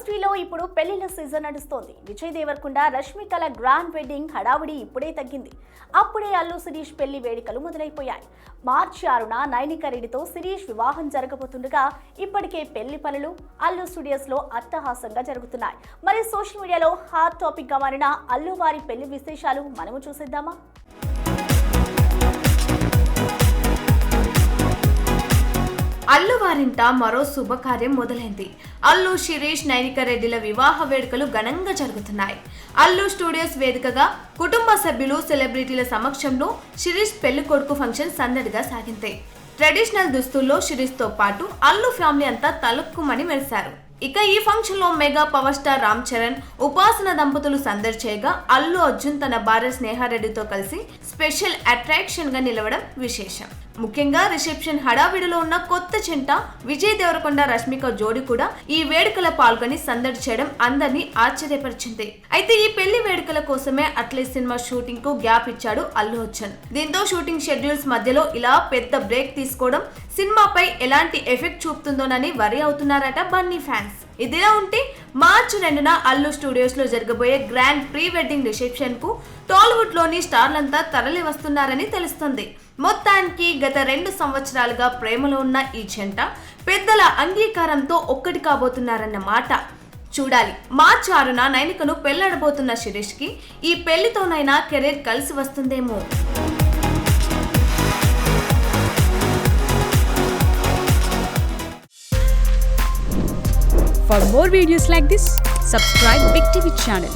ఇండస్ట్రీలో ఇప్పుడు పెళ్లిళ్ల సీజన్ నడుస్తోంది. విజయ్ దేవరకొండ రష్మికల గ్రాండ్ వెడ్డింగ్ హడావుడి ఇప్పుడే తగ్గింది. అప్పుడే అల్లు శిరీష్ పెళ్లి వేడుకలు మొదలైపోయాయి. మార్చి 6న నైనిక రెడ్డితో శిరీష్ వివాహం జరగబోతుండగా ఇప్పటికే పెళ్లి పనులు అల్లు స్టూడియోస్ లో అట్టహాసంగా జరుగుతున్నాయి. మరి సోషల్ మీడియాలో హాట్ టాపిక్ గా మారిన అల్లు వారి పెళ్లి విశేషాలు మనము చూసేద్దామా? అల్లు వారింట మరో శుభకార్యం మొదలైంది. అల్లు శిరీష్ నైనిక రెడ్డిల వివాహ వేడుకలు ఘనంగా జరుగుతున్నాయి. అల్లు స్టూడియోస్ వేదికగా కుటుంబ సభ్యులు సెలబ్రిటీల సమక్షంలో శిరీష్ పెళ్లి కొడుకు ఫంక్షన్ సందడిగా సాగింది. ట్రెడిషనల్ దుస్తుల్లో శిరీష్ తో పాటు అల్లు ఫ్యామిలీ అంతా తలుక్కుమని మెరిశారు. ఇక ఈ ఫంక్షన్ లో mega power star Ram Charan, ఉపాసన దంపతులు సందడి చేయగా అల్లు అర్జున్ తన భార్య స్నేహారెడ్డితో కలిసి స్పెషల్ అట్రాక్షన్ గా నిలవడం విశేషం. ముఖ్యంగా రిసెప్షన్ హడావిడిలో ఉన్న కొత్త చెంట విజయ్ దేవరకొండ రష్మిక జోడి కూడా ఈ వేడుకలో పాల్గొని సందడి చేయడం అందరినీ ఆశ్చర్యపరిచింది. అయితే ఈ పెళ్లి వేడుకల కోసమే అట్లీస్ట్ సినిమా షూటింగ్ కు గ్యాప్ ఇచ్చాడు అల్లు అర్జున్. దీంతో షూటింగ్ షెడ్యూల్స్ మధ్యలో ఇలా పెద్ద బ్రేక్ తీసుకోవడం సినిమాపై ఎలాంటి ఎఫెక్ట్ చూపుతుందోనని వరి అవుతున్నారట బన్నీ ఫ్యాన్స్. ఇదిలా ఉంటే మార్చి 2న అల్లు స్టూడియోస్ లో జరగబోయే గ్రాండ్ ప్రీ వెడ్డింగ్ రిసెప్షన్ కు టాలీవుడ్ లోని స్టార్లంతా తరలి వస్తున్నారని తెలుస్తుంది. మొత్తానికి గత 2 సంవత్సరాలుగా ప్రేమలో ఉన్న ఈ జంట పెద్దల అంగీకారంతో ఒక్కటి కాబోతున్నారన్న మాట. చూడాలి, మార్చి 6న నైనికను పెళ్లాడబోతున్న శిరీష్ కి ఈ పెళ్లితోనైనా కెరీర్ కలిసి వస్తుందేమో. For more videos like this, subscribe Big TV channel.